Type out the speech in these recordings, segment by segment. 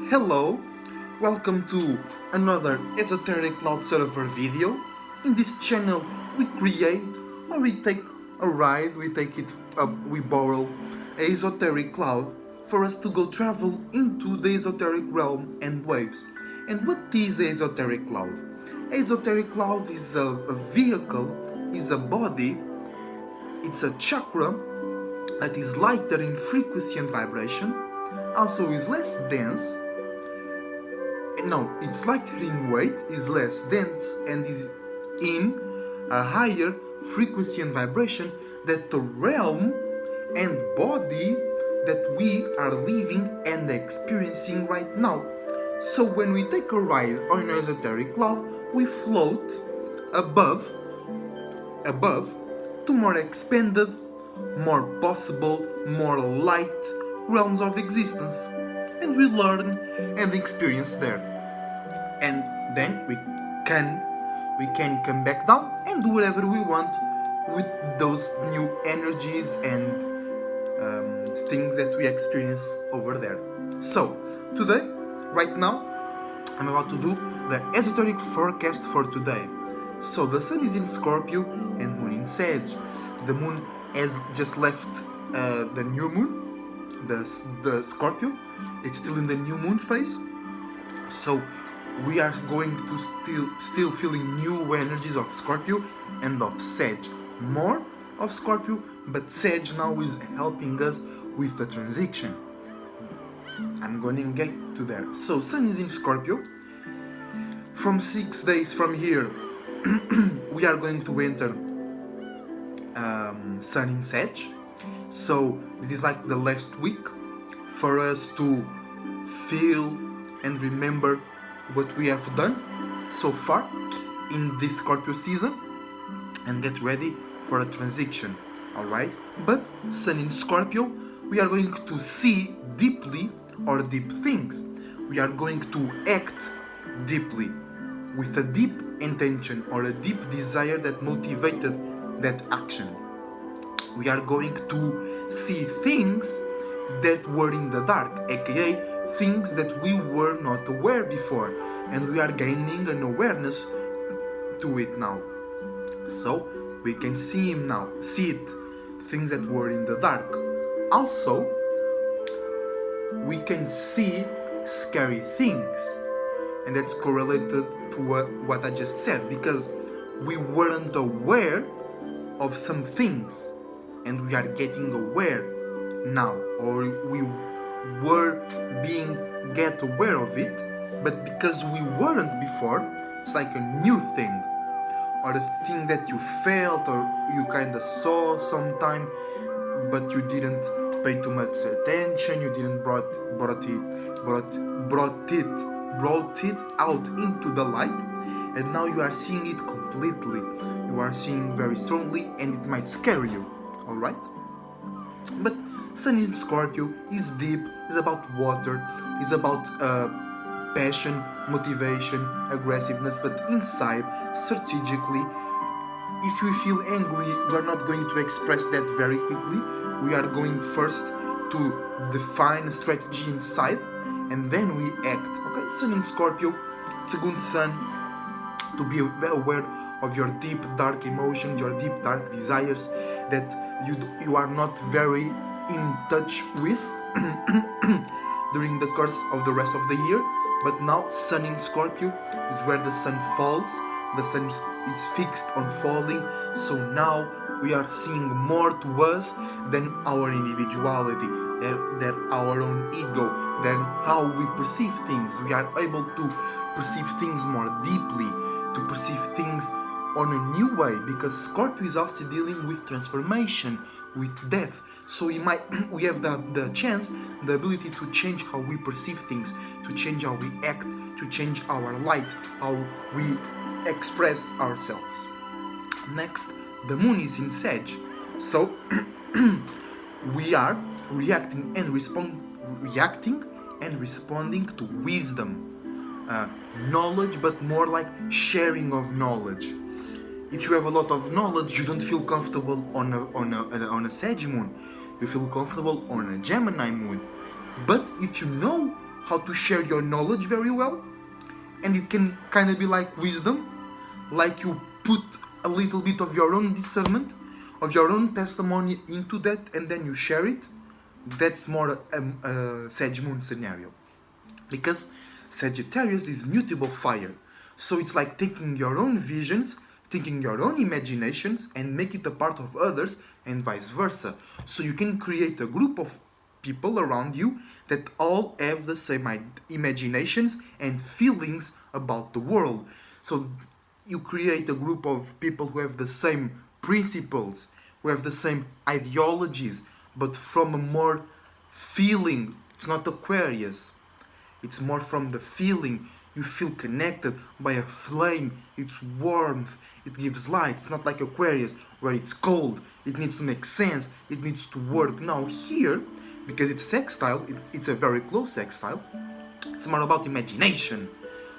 Hello, welcome to another Esoteric Cloud Server video. In this channel we create or we take a ride, we take it up, we borrow a esoteric cloud for us to go travel into the esoteric realm and waves. And what is the esoteric cloud? Esoteric cloud is a vehicle, is a body, it's a chakra that is lighter in frequency and vibration, also is less dense. No, it's lighter in weight, is less dense, and is in a higher frequency and vibration that the realm and body that we are living and experiencing right now. So when we take a ride on an esoteric cloud, we float above to more expanded, more possible, more light realms of existence. And we learn and experience there. And then we can come back down and do whatever we want with those new energies and things that we experience over there. So today, right now, I'm about to do the esoteric forecast for today. So the sun is in Scorpio and moon in Sag. The moon has just left the new moon, the Scorpio. It's still in the new moon phase. So we are going to still feeling new energies of Scorpio and of Sag. More of Scorpio, but Sag now is helping us with the transition. I'm going to get to there. So sun is in Scorpio. From 6 days from here, we are going to enter sun in Sag. So this is like the last week for us to feel and remember what we have done so far in this Scorpio season and get ready for a transition. Alright? But sun in Scorpio, we are going to see deeply or deep things. We are going to act deeply with a deep intention or a deep desire that motivated that action. We are going to see things that were in the dark, aka things that we were not aware before, and we are gaining an awareness to it now. So we can see it, things that were in the dark. Also, we can see scary things, and that's correlated to what I just said, because we weren't aware of some things, and we are getting aware now, or we were get aware of it, but because we weren't before, it's like a new thing, or a thing that you felt or you kind of saw sometime, but you didn't pay too much attention, you didn't brought it out into the light, and now you are seeing it completely. You are seeing very strongly, and it might scare you. All right? But sun in Scorpio is deep, is about water, is about passion, motivation, aggressiveness, but inside, strategically, if we feel angry, we are not going to express that very quickly. We are going first to define a strategy inside, and then we act. Okay, sun in Scorpio, it's a good sun to be well aware of your deep dark emotions, your deep dark desires that you are not very in touch with during the course of the rest of the year. But now sun in Scorpio is where the sun falls, the sun is fixed on falling, so now we are seeing more to us than our individuality, than our own ego, than how we perceive things. We are able to perceive things more deeply, to perceive things on a new way, because Scorpio is also dealing with transformation, with death. So we have the chance, the ability to change how we perceive things, to change how we act, to change our light, how we express ourselves. Next, the moon is in Sag. So we are reacting and responding to wisdom, knowledge, but more like sharing of knowledge. If you have a lot of knowledge, you don't feel comfortable on a Sag moon. You feel comfortable on a Gemini moon. But if you know how to share your knowledge very well, and it can kind of be like wisdom, like you put a little bit of your own discernment, of your own testimony into that, and then you share it. That's more a Sag Moon scenario, because Sagittarius is mutable fire, so it's like taking your own visions, taking your own imaginations, and make it a part of others, and vice versa. So you can create a group of people around you that all have the same imaginations and feelings about the world. So you create a group of people who have the same principles, who have the same ideologies, but from a more feeling. It's not Aquarius. It's more from the feeling. You feel connected by a flame. It's warmth. It gives light. It's not like Aquarius where it's cold. It needs to make sense. It needs to work. Now here, because it's sextile, it's a very close sextile. It's more about imagination,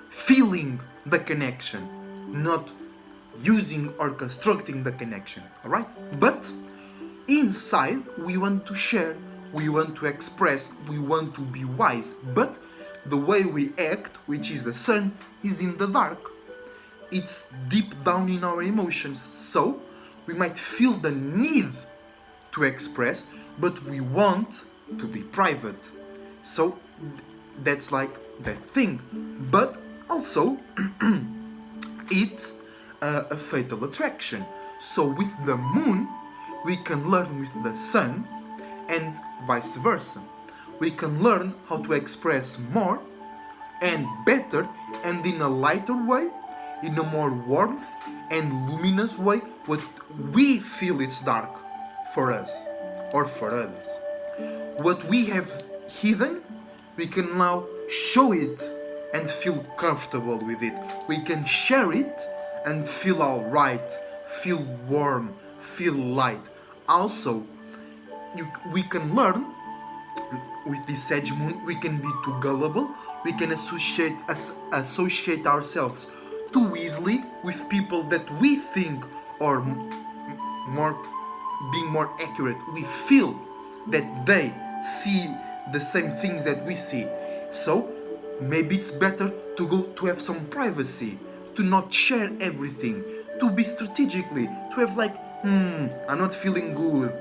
feeling the connection, not using or constructing the connection. Alright? But inside, we want to share, we want to express, we want to be wise. But the way we act, which is the sun, is in the dark. It's deep down in our emotions. So we might feel the need to express, but we want to be private. So that's like that thing. But also, it's a fatal attraction. So with the moon, we can learn with the sun, and vice versa. We can learn how to express more and better and in a lighter way, in a more warmth and luminous way, what we feel is dark for us or for others. What we have hidden, we can now show it and feel comfortable with it. We can share it and feel alright, feel warm, feel light. Also, we can learn with this Sag Moon, we can be too gullible, we can associate ourselves too easily with people that we think are being more accurate. We feel that they see the same things that we see. So maybe it's better to have some privacy, to not share everything, to be strategically, to have like, I'm not feeling good.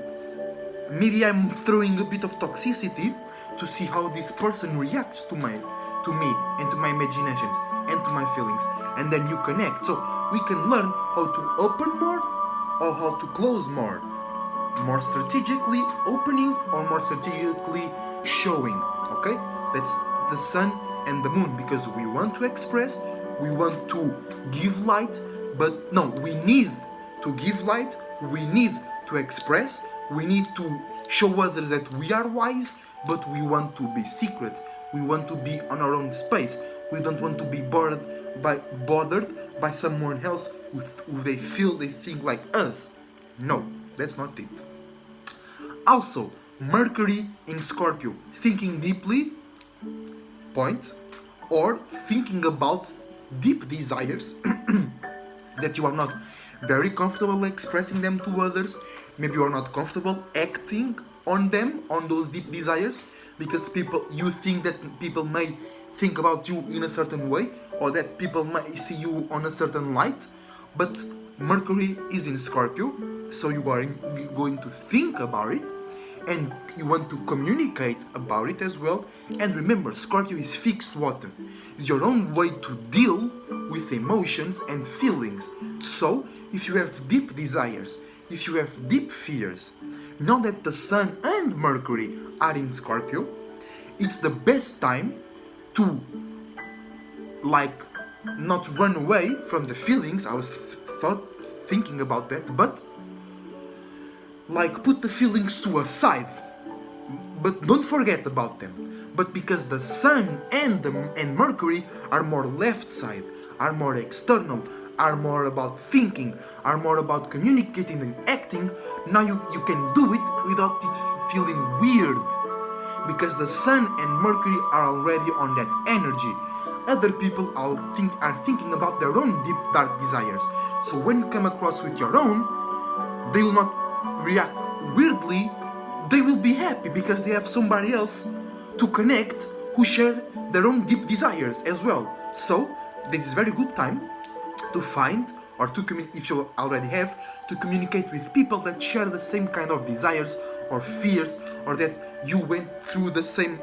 Maybe I'm throwing a bit of toxicity to see how this person reacts to me and to my imaginations and to my feelings, and then you connect. So we can learn how to open more or how to close more strategically opening or more strategically showing. Okay, that's the sun and the moon, because we want to express, we want to give light, but no, we need to give light, we need to express, we need to show others that we are wise, but we want to be secret. We want to be on our own space. We don't want to be bothered by someone else who they think like us. No, that's not it. Also, Mercury in Scorpio, thinking deeply, point, or thinking about deep desires that you are not very comfortable expressing them to others. Maybe you are not comfortable acting on them, on those deep desires, because you think that people may think about you in a certain way, or that people may see you on a certain light. But Mercury is in Scorpio, so you are going to think about it, and you want to communicate about it as well. And remember, Scorpio is fixed water. It's your own way to deal with emotions and feelings. So, if you have deep desires, if you have deep fears, know that the Sun and Mercury are in Scorpio. It's the best time to, like, not run away from the feelings. I was thinking about that, but like put the feelings to a side, but don't forget about them. But because the Sun and Mercury are more left side, are more external, are more about thinking, are more about communicating and acting, now you can do it without it feeling weird, because the Sun and Mercury are already on that energy. Other people are thinking about their own deep dark desires. So when you come across with your own, they will not react weirdly. They will be happy because they have somebody else to connect who share their own deep desires as well. So this is very good time to find or to if you already have, to communicate with people that share the same kind of desires or fears, or that you went through the same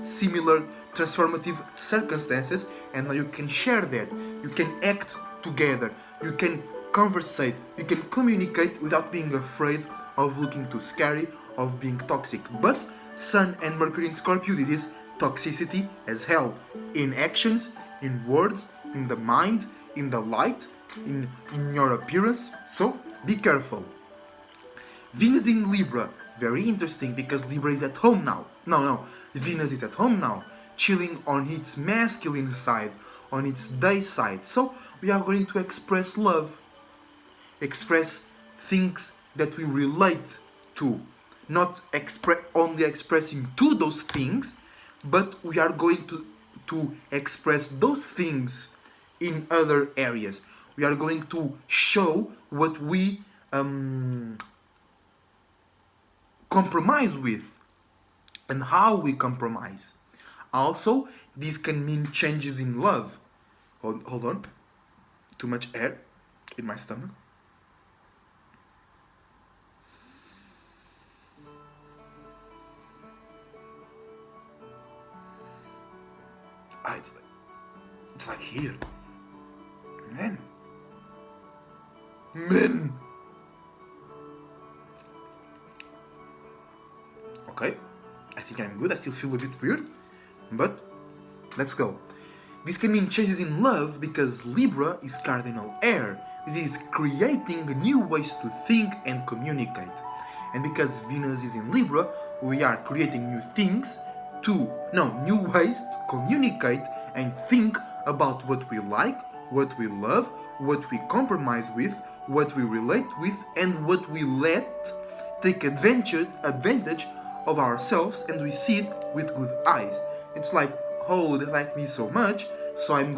similar transformative circumstances, and now you can share that. You can act together. You can conversate. You can communicate without being afraid of looking too scary, of being toxic. But Sun and Mercury in Scorpio, this is toxicity as hell, in actions, in words, in the mind, in the light, in your appearance. So be careful. Venus in Libra, very interesting, because Libra is at home now. No, Venus is at home now, chilling on its masculine side, on its day side. So we are going to express love, express things that we relate to, not only expressing to those things, but we are going to express those things in other areas. We are going to show what we compromise with and how we compromise. Also, this can mean changes in love. Hold on. Too much air in my stomach. It's like here. Men. Okay, I think I'm good. I still feel a bit weird, but let's go. This can mean changes in love because Libra is cardinal air. This is creating new ways to think and communicate. And because Venus is in Libra, we are creating new ways to communicate and think about what we like, what we love, what we compromise with, what we relate with, and what we let take advantage of ourselves, and we see it with good eyes. It's like, oh, they like me so much, so I'm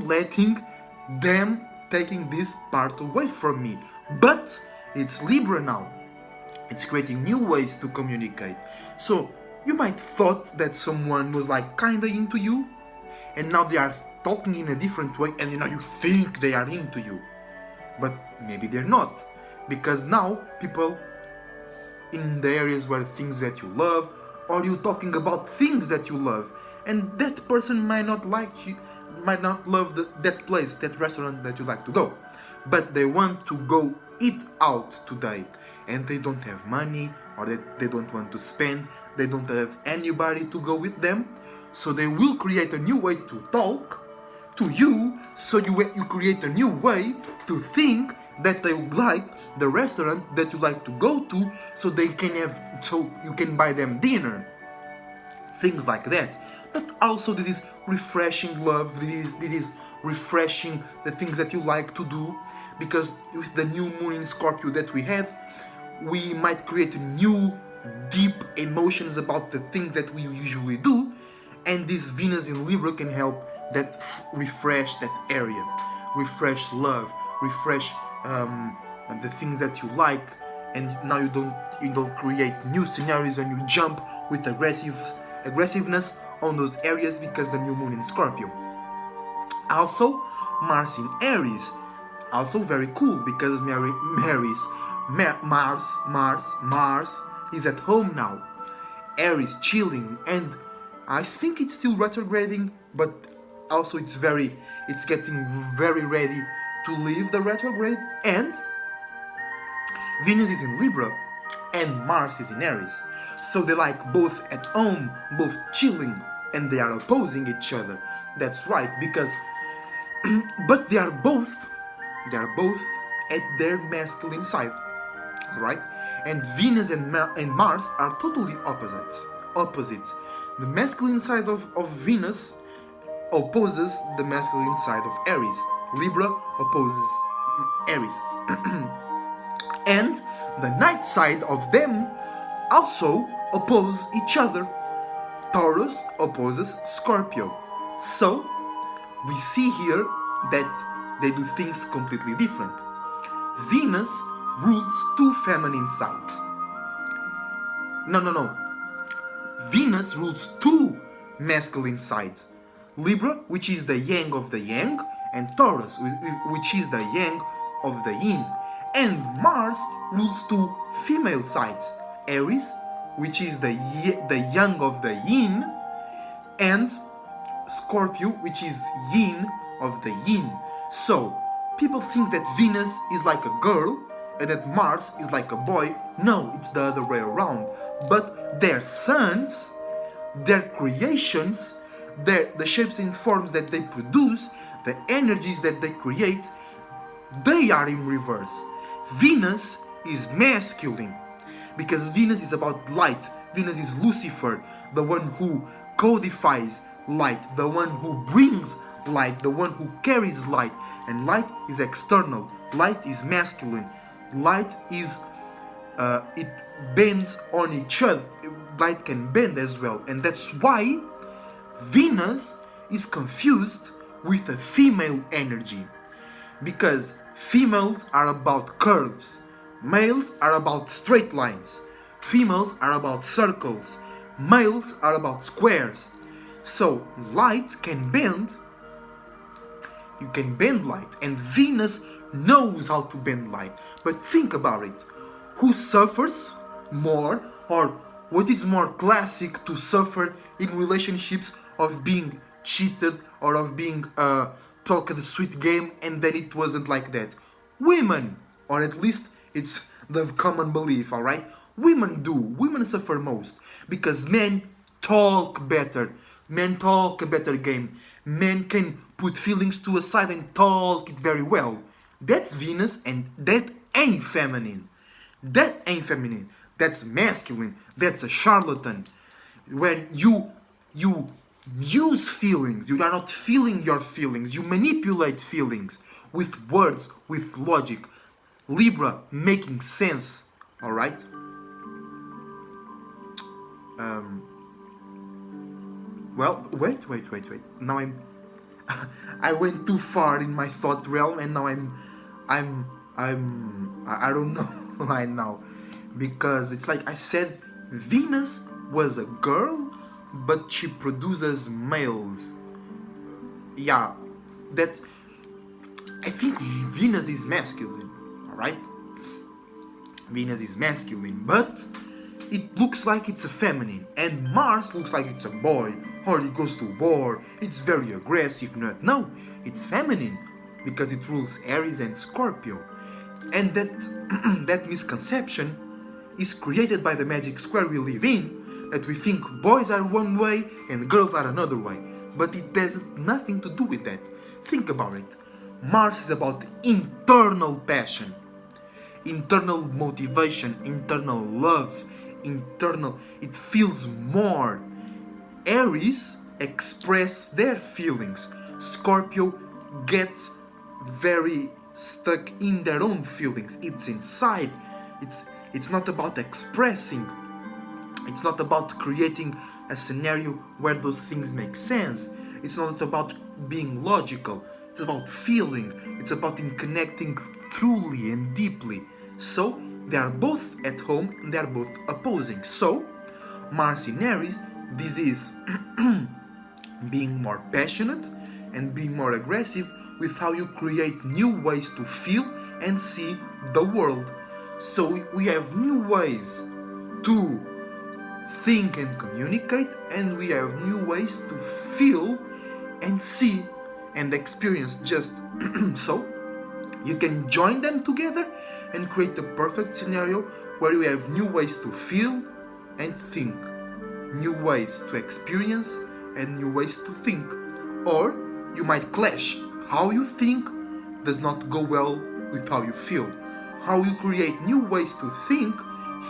letting them taking this part away from me. But it's Libra now. It's creating new ways to communicate. So you might thought that someone was like kinda into you, and now they are talking in a different way, and you think they are into you. But maybe they're not. Because now people in the areas where things that you love, or you talking about things that you love, and that person might not like you, might not love that place, that restaurant that you like to go, but they want to go eat out today, and they don't have money, or they don't want to spend, they don't have anybody to go with them, so they will create a new way to talk to you, so you create a new way to think that they like the restaurant that you like to go to, so you can buy them dinner, things like that. But also this is refreshing love, this is refreshing the things that you like to do, because with the new moon in Scorpio that we have, we might create new deep emotions about the things that we usually do, and this Venus in Libra can help that refresh that area, refresh love, refresh the things that you like, and now you don't create new scenarios and you jump with aggressiveness on those areas because the new moon in Scorpio. Also, Mars in Aries, also very cool because Mars is at home now. Aries chilling, and I think it's still retrograding, but also it's getting very ready to leave the retrograde, and Venus is in Libra and Mars is in Aries. So they like both at home, both chilling, and they are opposing each other. That's right, because but they are both at their masculine side. Alright? And Venus and Mars are totally opposites. The masculine side of Venus opposes the masculine side of Aries. Libra opposes Aries. And the night side of them also oppose each other. Taurus opposes Scorpio. So we see here that they do things completely different. Venus rules two feminine sides. No. Venus rules two masculine sides. Libra, which is the yang of the yang, and Taurus, which is the yang of the yin. And Mars rules two female sides. Aries, which is the yang of the yin, and Scorpio, which is yin of the yin. So, people think that Venus is like a girl and that Mars is like a boy. No, it's the other way around. But their sons, their creations, the shapes and forms that they produce, the energies that they create, they are in reverse. Venus is masculine because Venus is about light. Venus is Lucifer, the one who codifies light, the one who brings light, the one who carries light. And light is external. Light is masculine. Light is it bends on each other. Light can bend as well, and that's why Venus is confused with a female energy, because females are about curves, males are about straight lines, females are about circles, males are about squares. So light can bend, you can bend light, and Venus knows how to bend light. But think about it, who suffers more, or what is more classic to suffer in relationships of being cheated or of being talked a sweet game and then it wasn't like that? Women, or at least it's the common belief, alright? Women suffer most because men talk better. Men talk a better game. Men can put feelings to a side and talk it very well. That's Venus, and that ain't feminine. That ain't feminine. That's masculine. That's a charlatan. When you use feelings, you are not feeling your feelings. You manipulate feelings with words, with logic. Libra, making sense. All right. Well, wait. Now I went too far in my thought realm, and now I don't know right now, because it's like I said, Venus was a girl, but she produces males. Yeah, that I think Venus is masculine, all right? Venus is masculine, but it looks like it's a feminine, and Mars looks like it's a boy, or it goes to war, it's very aggressive. No, it's feminine, because it rules Aries and Scorpio. And that that misconception is created by the magic square we live in, that we think boys are one way and girls are another way. But it has nothing to do with that. Think about it. Mars is about internal passion, internal motivation, internal love, it feels more. Aries express their feelings. Scorpio gets very stuck in their own feelings. It's inside. It's not about expressing. It's not about creating a scenario where those things make sense. It's not about being logical. It's about feeling. It's about connecting truly and deeply. So they are both at home and they are both opposing. So Mars in Aries, this is being more passionate and being more aggressive with how you create new ways to feel and see the world. So we have new ways to think and communicate, and we have new ways to feel and see and experience. Just so you can join them together and create the perfect scenario where you have new ways to feel and think, new ways to experience and new ways to think. Or you might clash. How you think does not go well with how you feel. How you create new ways to think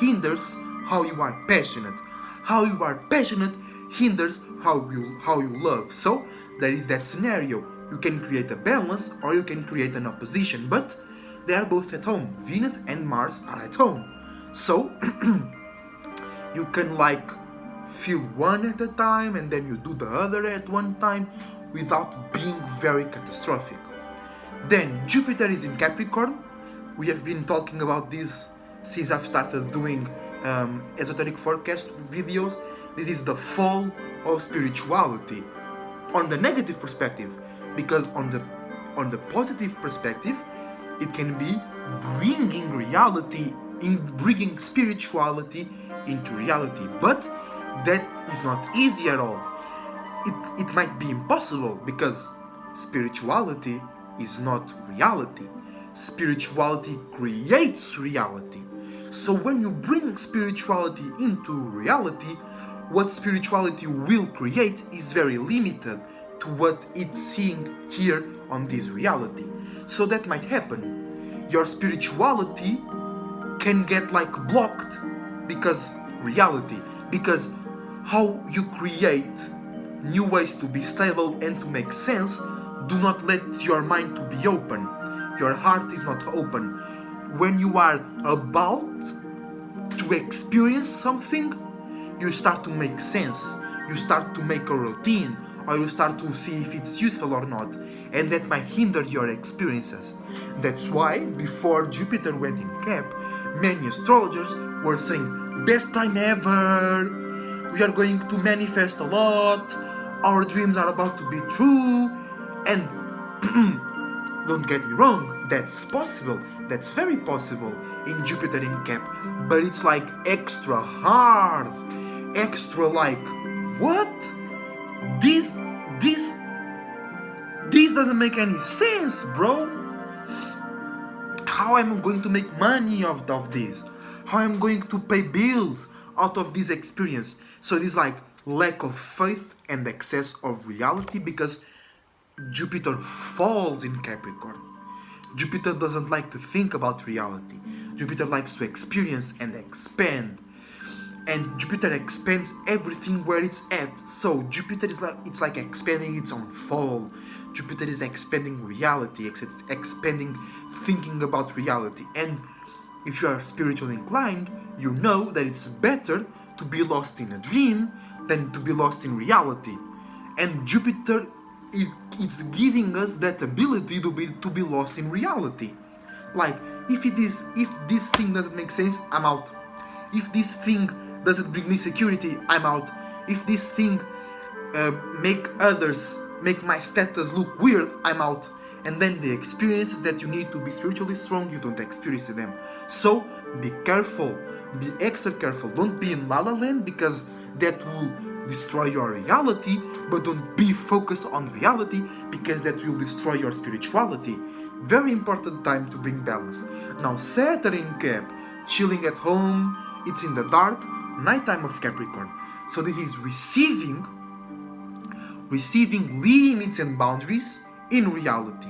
hinders how you are passionate. How you are passionate hinders how you love. So there is that scenario. You can create a balance or you can create an opposition, but they are both at home. Venus and Mars are at home. So you can feel one at a time and then you do the other at one time without being very catastrophic. Then Jupiter is in Capricorn. We have been talking about this since I've started doing esoteric forecast videos, this is the fall of spirituality. On the negative perspective, because on the positive perspective, it can be bringing reality, in bringing spirituality into reality. But that is not easy at all. It might be impossible, because spirituality is not reality. Spirituality creates reality. So when you bring spirituality into reality, what spirituality will create is very limited to what it's seeing here on this reality. So that might happen. Your spirituality can get like blocked because how you create new ways to be stable and to make sense do not let your mind to be open. Your heart is not open. When you are about to experience something, you start to make sense. You start to make a routine, or you start to see if it's useful or not, and that might hinder your experiences. That's why before Jupiter went in Cap, many astrologers were saying, best time ever, we are going to manifest a lot, our dreams are about to be true. And don't get me wrong, that's possible, that's very possible in Jupiter in Cap, but it's like extra hard, extra like, what? This doesn't make any sense, bro. How am I going to make money out of this? How am I going to pay bills out of this experience? So it is like lack of faith and excess of reality, because Jupiter falls in Capricorn. Jupiter doesn't like to think about reality. Jupiter likes to experience and expand. And Jupiter expands everything where it's at. So Jupiter is like expanding its own fall. Jupiter is expanding reality, it's expanding thinking about reality. And if you are spiritually inclined, you know that it's better to be lost in a dream than to be lost in reality. And Jupiter it's giving us that ability to be lost in reality. Like, if this thing doesn't make sense, I'm out. If this thing doesn't bring me security, I'm out. If this thing make my status look weird, I'm out. And then the experiences that you need to be spiritually strong, you don't experience them. So be careful, be extra careful. Don't be in La La Land, because that will destroy your reality, but don't be focused on reality, because that will destroy your spirituality. Very important time to bring balance. Now Saturn in Cap, chilling at home, it's in the dark, nighttime of Capricorn. So this is receiving limits and boundaries in reality,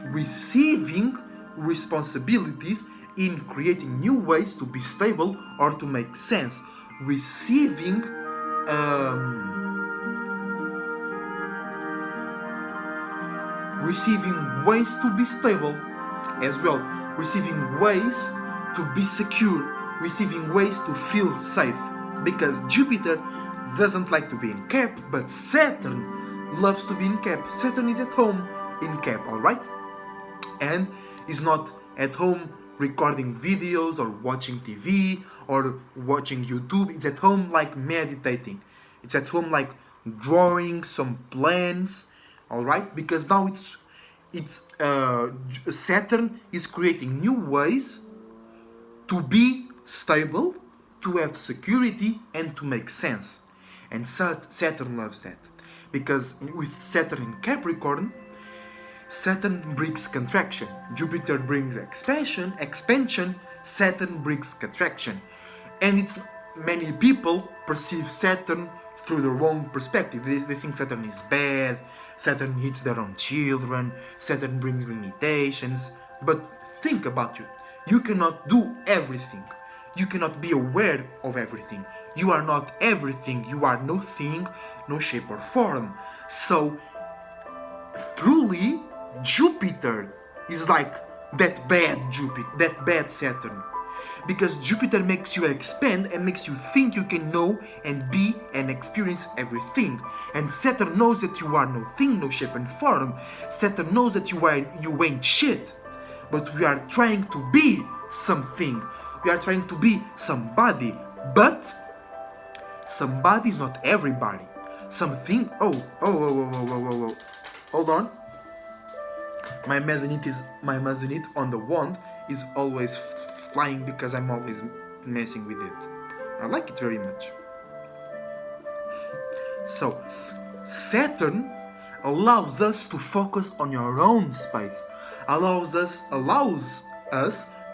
receiving responsibilities in creating new ways to be stable or to make sense, receiving ways to be stable as well, receiving ways to be secure, receiving ways to feel safe, because Jupiter doesn't like to be in Cap, but Saturn loves to be in Cap. Saturn is at home in Cap, alright? And is not at home recording videos or watching TV or watching YouTube. It's at home like meditating. It's at home like drawing some plans, alright? Because now Saturn is creating new ways to be stable, to have security, and to make sense. And Saturn loves that. Because with Saturn in Capricorn, Saturn brings contraction. Jupiter brings expansion, Saturn brings contraction. And it's many people perceive Saturn through the wrong perspective. They think Saturn is bad, Saturn hits their own children, Saturn brings limitations. But think about it. You cannot do everything. You cannot be aware of everything. You are not everything. You are no thing, no shape or form. So, truly, Jupiter is like that bad Saturn. Because Jupiter makes you expand and makes you think you can know and be and experience everything. And Saturn knows that you are no thing, no shape and form. Saturn knows that you ain't shit. But we are trying to be something. We are trying to be somebody. But somebody is not everybody. Something. Oh. Hold on. My mezzanine on the wand is always flying because I'm always messing with it. I like it very much. So, Saturn allows us to focus on your own space. Allows us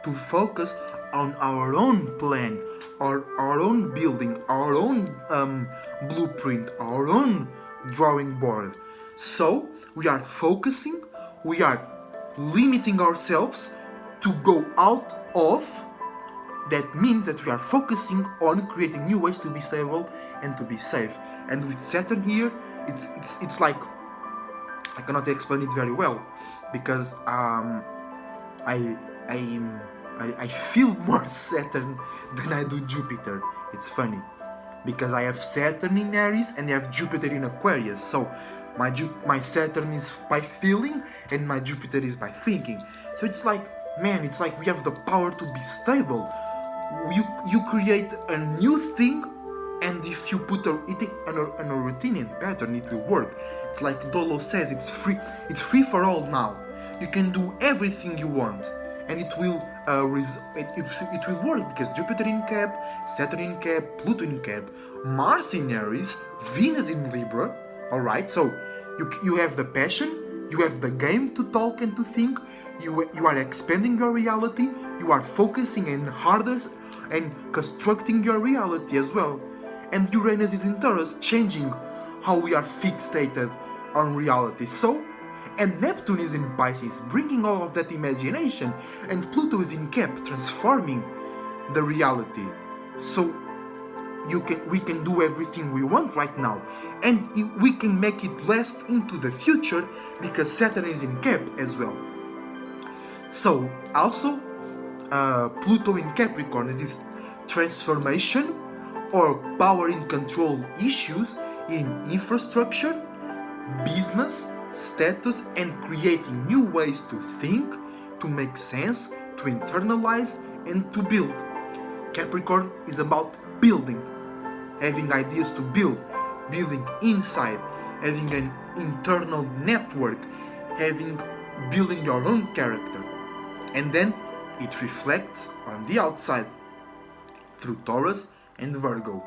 to focus on our own plan, or our own building, our own blueprint, our own drawing board. So we are focusing, we are limiting ourselves to go out of. That means that we are focusing on creating new ways to be stable and to be safe. And with Saturn here, it's like, I cannot explain it very well because I feel more Saturn than I do Jupiter. It's funny because I have Saturn in Aries and I have Jupiter in Aquarius. So my Saturn is by feeling and my Jupiter is by thinking. So it's like, man, it's like we have the power to be stable. You create a new thing, and if you put it in a routine and pattern, it will work. It's like Dolo says, it's free for all now. You can do everything you want, and it will work because Jupiter in Cap, Saturn in Cap, Pluto in Cap, Mars in Aries, Venus in Libra. All right, so you have the passion. You have the game to talk and to think. You are expanding your reality. You are focusing and harder and constructing your reality as well. And Uranus is in Taurus, changing how we are fixated on reality. So, and Neptune is in Pisces, bringing all of that imagination. And Pluto is in Cap, transforming the reality. So we can do everything we want right now, and we can make it last into the future because Saturn is in Cap as well. So also Pluto in Capricorn is this transformation or power and control issues in infrastructure, business, status, and creating new ways to think, to make sense, to internalize, and to build. Capricorn is about building, having ideas to build, building inside, having an internal network, building your own character. And then it reflects on the outside through Taurus and Virgo.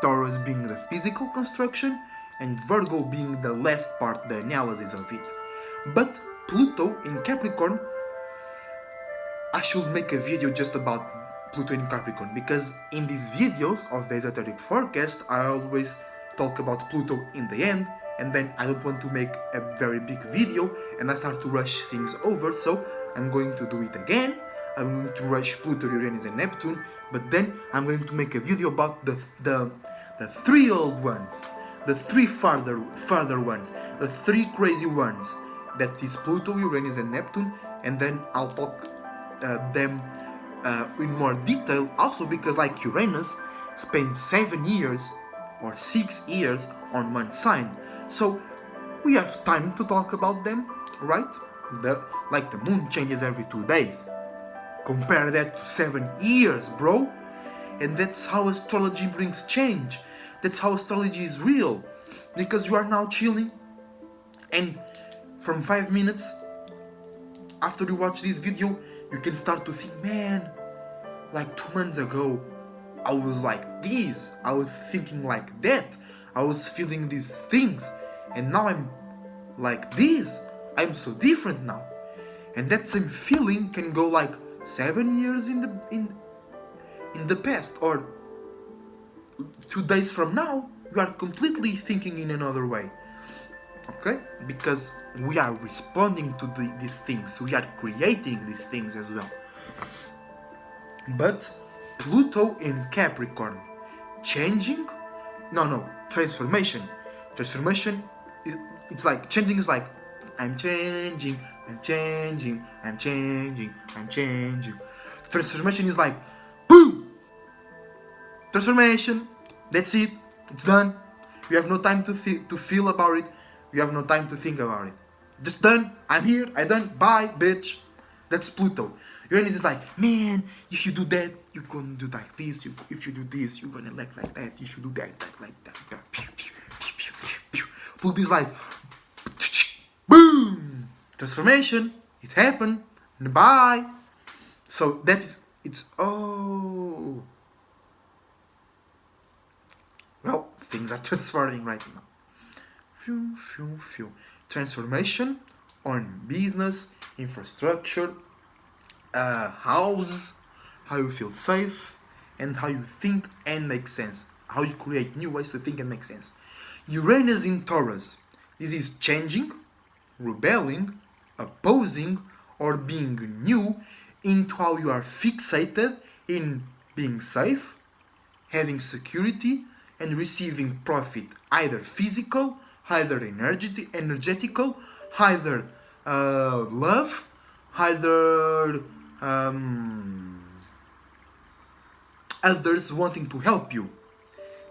Taurus being the physical construction and Virgo being the last part, the analysis of it. But Pluto in Capricorn, I should make a video just about Pluto in Capricorn, because in these videos of the esoteric forecast I always talk about Pluto in the end, and then I don't want to make a very big video and I start to rush things over, so I'm going to do it again. I'm going to rush Pluto, Uranus and Neptune, but then I'm going to make a video about the three old ones, the three farther ones, the three crazy ones, that is Pluto, Uranus and Neptune, and then I'll talk them in more detail, also because like Uranus spent 7 years or 6 years on one sign, so we have time to talk about them, right? Like the moon changes every 2 days. Compare that to 7 years, bro. And that's how astrology brings change. That's how astrology is real. Because you are now chilling, and from 5 minutes after you watch this video, you can start to think, man, like 2 months ago, I was like this, I was thinking like that, I was feeling these things, and now I'm like this, I'm so different now. And that same feeling can go like 7 years in the past, or 2 days from now, you are completely thinking in another way. Okay? Because we are responding to these things, we are creating these things as well. But Pluto in Capricorn, transformation. Transformation, it's like, changing is like, I'm changing. Transformation is like, boom! Transformation, that's it, it's done. You have no time to feel about it, you have no time to think about it. Just done, I'm here, I done, bye, bitch. That's Pluto. Uranus is like, man, if you do that, you're gonna do like this. If you do this, you're gonna like that. If you do that, like that. Pull this light. Boom! Transformation. It happened. Bye. So that is, it's, oh. Well, things are transforming right now. Phew, phew, phew. Transformation on business, infrastructure, house, how you feel safe, and how you think and make sense. How you create new ways to think and make sense. Uranus in Taurus. This is changing, rebelling, opposing, or being new into how you are fixated in being safe, having security, and receiving profit, either physical, either energetical, either love, either others wanting to help you.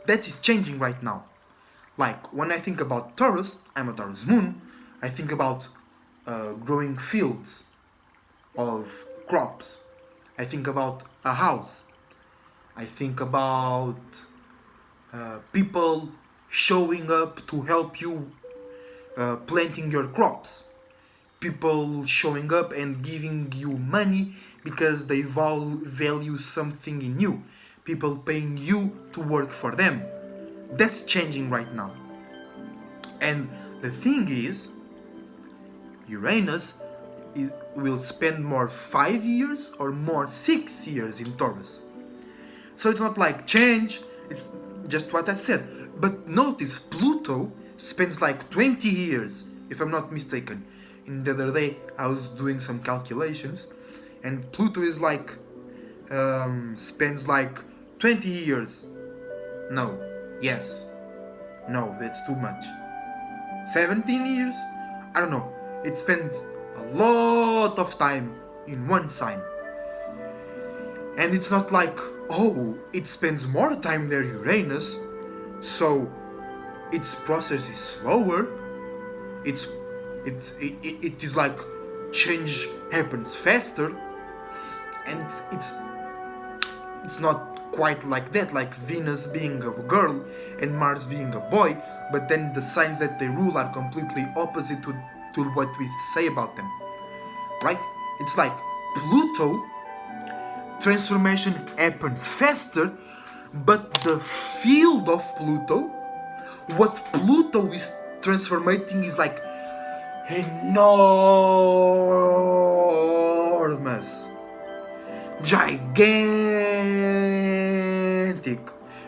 That is changing right now. Like, when I think about Taurus, I'm a Taurus moon, I think about growing fields of crops. I think about a house. I think about people showing up to help you planting your crops. People showing up and giving you money because they value something in you. People paying you to work for them. That's changing right now. And the thing is, Uranus will spend more 5 years or more 6 years in Taurus. So it's not like change, it's just what I said. But notice, Pluto spends like 20 years, if I'm not mistaken. In the other day, I was doing some calculations, and Pluto is like, spends like 20 years. No, yes, no, that's too much. 17 years? I don't know. It spends a lot of time in one sign. And it's not like, oh, it spends more time there, Uranus, so its process is slower. It is like change happens faster, and it's not quite like that, like Venus being a girl and Mars being a boy, but then the signs that they rule are completely opposite to what we say about them, right? It's like Pluto, transformation happens faster, but the field of Pluto, what Pluto is transformating is like enormous, gigantic,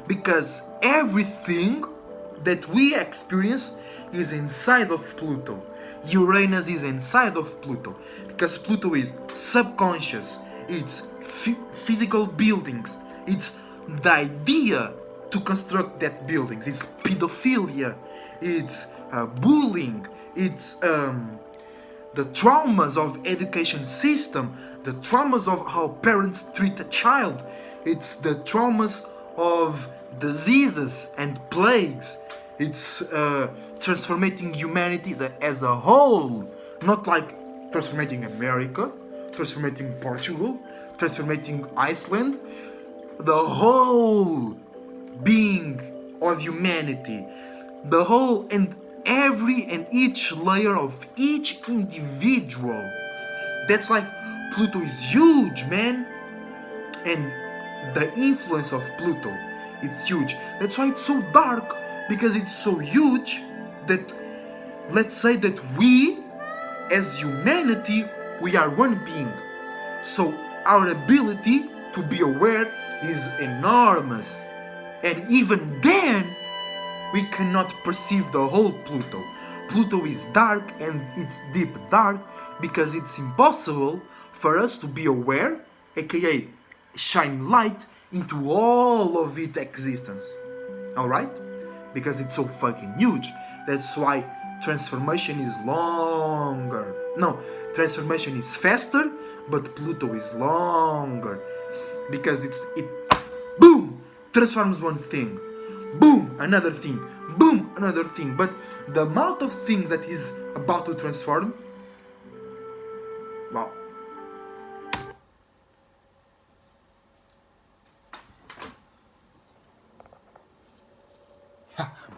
because everything that we experience is inside of Pluto. Uranus is inside of Pluto, because Pluto is subconscious, it's physical buildings, it's the idea to construct that buildings, it's pedophilia, it's bullying, it's the traumas of education system, the traumas of how parents treat a child, it's the traumas of diseases and plagues, it's transforming humanity as a whole, not like transforming America, transforming Portugal, transforming Iceland, the whole being of humanity, the whole and every and each layer of each individual. That's like Pluto is huge, man. And the influence of Pluto, it's huge. That's why it's so dark, because it's so huge that, let's say that we as humanity, we are one being. So our ability to be aware is enormous. And even then, we cannot perceive the whole Pluto. Pluto is dark, and it's deep dark because it's impossible for us to be aware, aka shine light into all of its existence. Alright? Because it's so fucking huge. That's why transformation is longer. No, transformation is faster, but Pluto is longer. Because it boom, transforms one thing. Boom, another thing. Boom, another thing. But the amount of things that is about to transform, wow.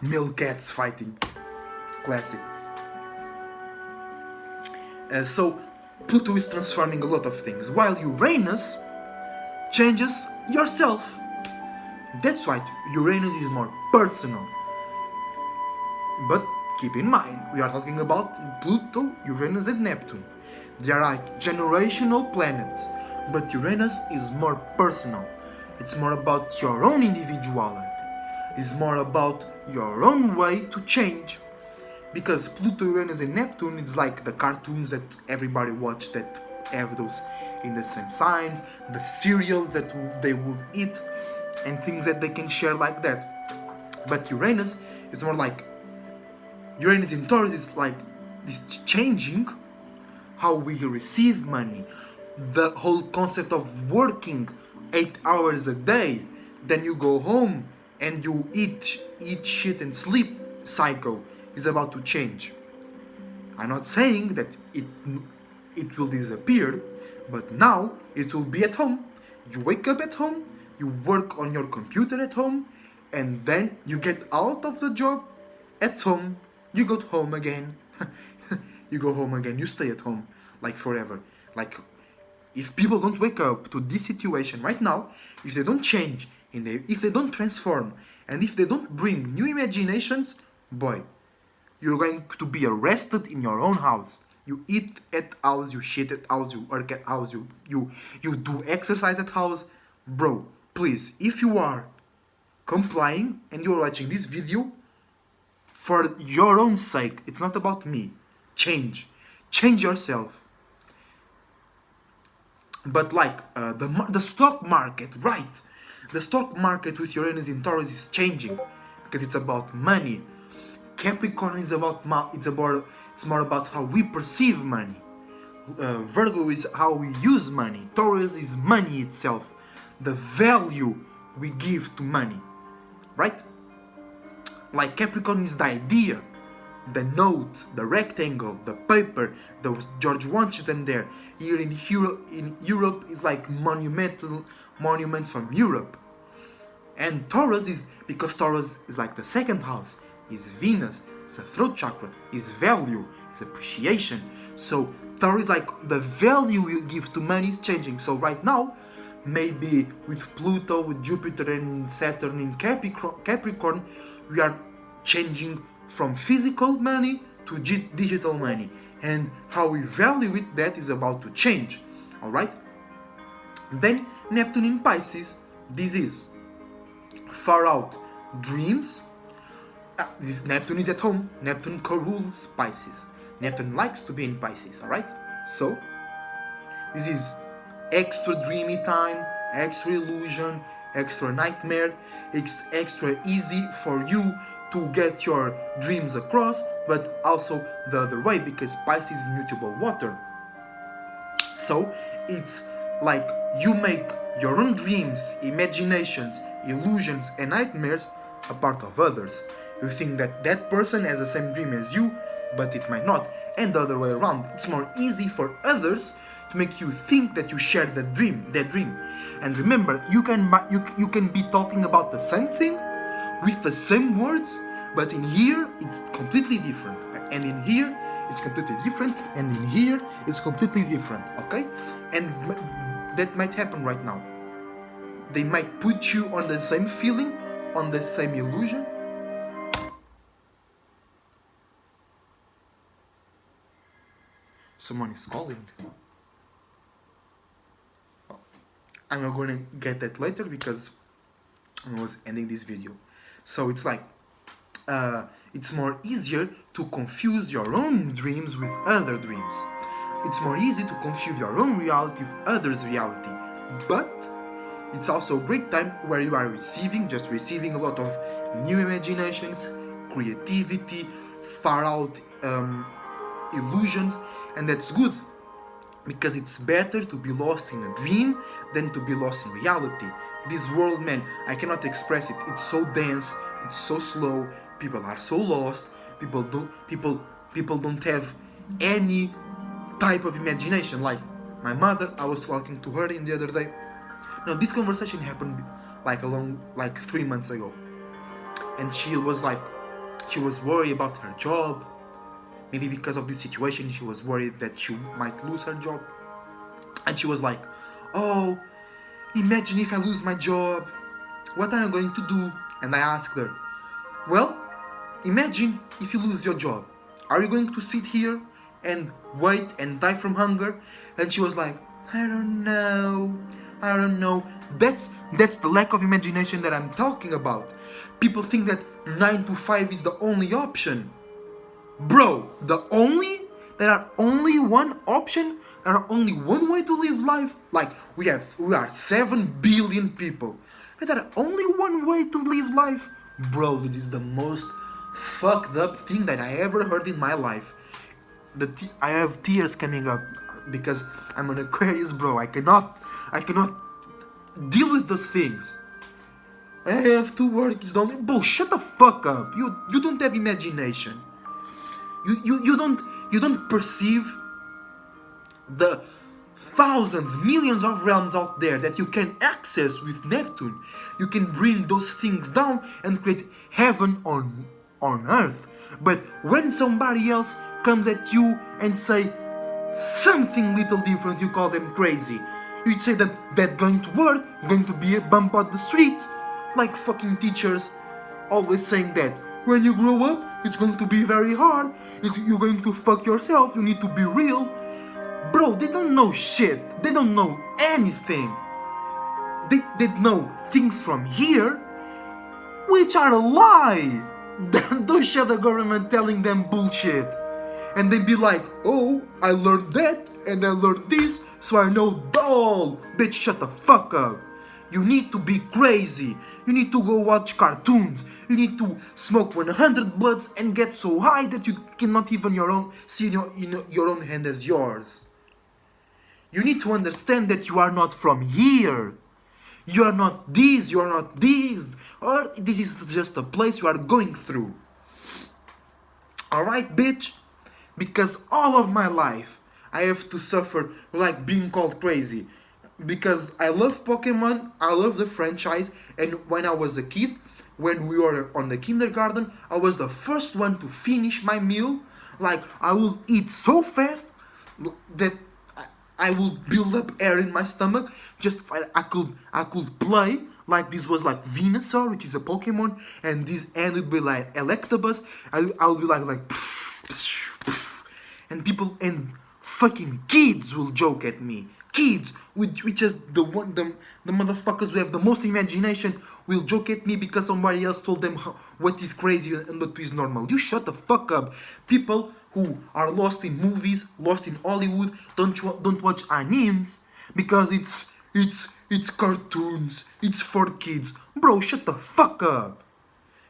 Male cats fighting. Classic. So Pluto is transforming a lot of things, while Uranus changes yourself. That's why Uranus is more personal. But keep in mind, we are talking about Pluto, Uranus and Neptune. They are like generational planets, but Uranus is more personal. It's more about your own individuality. It's more about your own way to change. Because Pluto, Uranus and Neptune, it's like the cartoons that everybody watched that have those in the same signs, the cereals that they would eat, and things that they can share like that. But Uranus is more like, Uranus in Taurus is like this changing how we receive money. The whole concept of working 8 hours a day, then you go home and you eat shit and sleep cycle is about to change. I'm not saying that it will disappear, but now it will be at home. You wake up at home, you work on your computer at home, and then you get out of the job at home, you go home again. You go home again, you stay at home like forever. Like, if people don't wake up to this situation right now, if they don't change, if they don't transform, and if they don't bring new imaginations, boy, you're going to be arrested in your own house. You eat at house, you shit at house, you work at house, you do exercise at house. Bro, please, if you are complying and you're watching this video, for your own sake, it's not about me. Change yourself. But like the stock market, right? The stock market with Uranus in Taurus is changing because it's about money. Capricorn is it's more about how we perceive money. Virgo is how we use money. Taurus is money itself, the value we give to money, right? Like Capricorn is the idea, the note, the rectangle, the paper, the George Washington there. Here in Europe is like monuments from Europe. And Taurus is, because Taurus is like the second house, is Venus, it's the throat chakra, is value, is appreciation. So Taurus is like the value you give to money is changing. So right now, maybe with Pluto, with Jupiter and Saturn in Capricorn, we are changing from physical money to digital money. And how we value it, that is about to change. Alright? Then Neptune in Pisces. This is far out dreams. This Neptune is at home. Neptune co-rules Pisces. Neptune likes to be in Pisces, alright? So, this is extra dreamy time, extra illusion, extra nightmare. It's extra easy for you to get your dreams across, but also the other way, because Pisces is mutable water. So, it's like you make your own dreams, imaginations, illusions and nightmares a part of others. You think that that person has the same dream as you, but it might not. And the other way around. It's more easy for others to make you think that you share their dream. And remember, you can be talking about the same thing with the same words, but in here it's completely different. And in here it's completely different. And in here it's completely different. Okay? And that might happen right now. They might put you on the same feeling, on the same illusion. Someone is calling. I'm not going to get that later because I was ending this video. So it's like, it's more easier to confuse your own dreams with other dreams. It's more easy to confuse your own reality with others' reality. But it's also a great time where you are receiving a lot of new imaginations, creativity, far out illusions, and that's good, because it's better to be lost in a dream than to be lost in reality. This world, man, I cannot express it. It's so dense, it's so slow, people are so lost, people don't have any type of imagination. Like my mother, I was talking to her the other day. No, this conversation happened like 3 months ago. and she was like, she was worried about her job. Maybe because of this situation, she was worried that she might lose her job. And she was like, oh, imagine if I lose my job. What am I going to do? And I asked her, well, imagine if you lose your job. Are you going to sit here and wait and die from hunger? And she was like, I don't know. That's the lack of imagination that I'm talking about. People think that 9 to 5 is the only option. Bro, there are only one option, there are only one way to live life. Like, we are 7 billion people. But there are only one way to live life. Bro, this is the most fucked up thing that I ever heard in my life. I have tears coming up because I'm an Aquarius, bro. I cannot deal with those things. I have to work. It's the only. Bro, shut the fuck up. You don't have imagination. You don't perceive the thousands, millions of realms out there that you can access with Neptune. You can bring those things down and create heaven on earth. But when somebody else comes at you and say something little different, you call them crazy. You say that going to work, going to be a bump on the street, like fucking teachers always saying that. When you grow up, it's going to be very hard. You're going to fuck yourself. You need to be real. Bro, they don't know shit. They don't know anything. They know things from here, which are a lie. Don't share the government telling them bullshit. And then be like, oh, I learned that and I learned this, so I know all. Bitch, shut the fuck up. You need to be crazy. You need to go watch cartoons. You need to smoke 100 bloods and get so high that you cannot even see your own hand as yours. You need to understand that you are not from here. You are not this, you are not this. Or this is just a place you are going through. Alright, bitch? Because all of my life, I have to suffer like being called crazy. Because I love Pokemon, I love the franchise, and when I was a kid, when we were on the kindergarten, I was the first one to finish my meal. Like, I will eat so fast that I will build up air in my stomach. Just I could play like this was like Venusaur, which is a Pokemon, and this end would be like Electabuzz. I'll be like and people and fucking kids will joke at me. Kids, which is the motherfuckers who have the most imagination, will joke at me because somebody else told them what is crazy and what is normal. You shut the fuck up. People who are lost in movies, lost in Hollywood, don't watch animes because it's cartoons. It's for kids. Bro, shut the fuck up.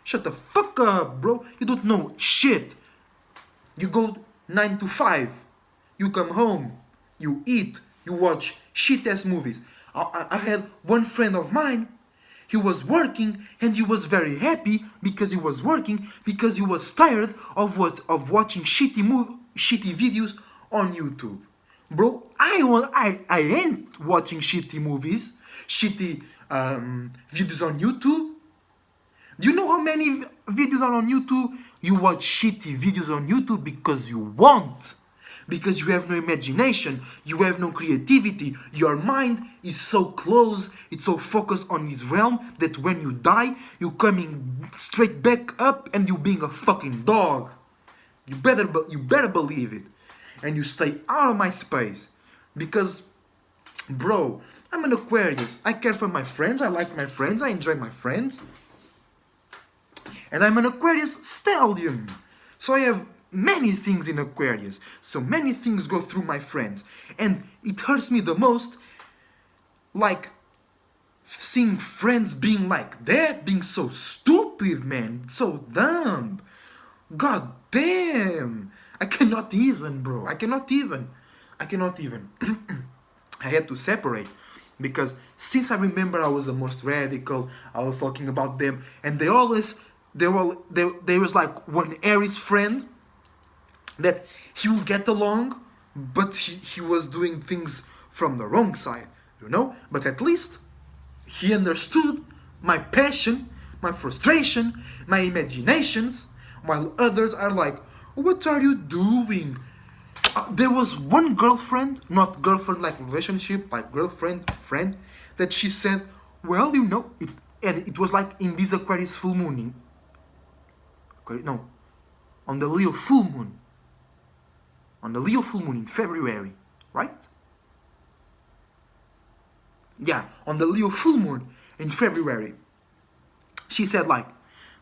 Shut the fuck up, bro. You don't know shit. You go 9 to 5. You come home. You eat. You watch shit-ass movies. I had one friend of mine. He was working and he was very happy because he was working because he was tired of watching shitty videos on YouTube. Bro, I ain't watching shitty movies, shitty videos on YouTube. Do you know how many videos are on YouTube? You watch shitty videos on YouTube because you want. Because you have no imagination, you have no creativity, your mind is so closed, it's so focused on this realm that when you die, you're coming straight back up and you being a fucking dog. You better believe it. And you stay out of my space. Because, bro, I'm an Aquarius. I care for my friends, I like my friends, I enjoy my friends. And I'm an Aquarius stallion. So I have many things in Aquarius. So many things go through my friends. And it hurts me the most, like, seeing friends being like that, being so stupid, man. So dumb. God damn. I cannot even, bro. I cannot even. I had to separate. Because since I remember I was the most radical, I was talking about them. And there was like one Aries friend that he will get along, but he was doing things from the wrong side, you know? But at least he understood my passion my frustration, my imaginations, while others are like, what are you doing? There was one girlfriend, not girlfriend like relationship, like girlfriend, friend, that she said, well, and it was like in this Aquarius full moon. No, on the Leo full moon. On the Leo full moon in February, right? Yeah, on the Leo full moon in February. She said like,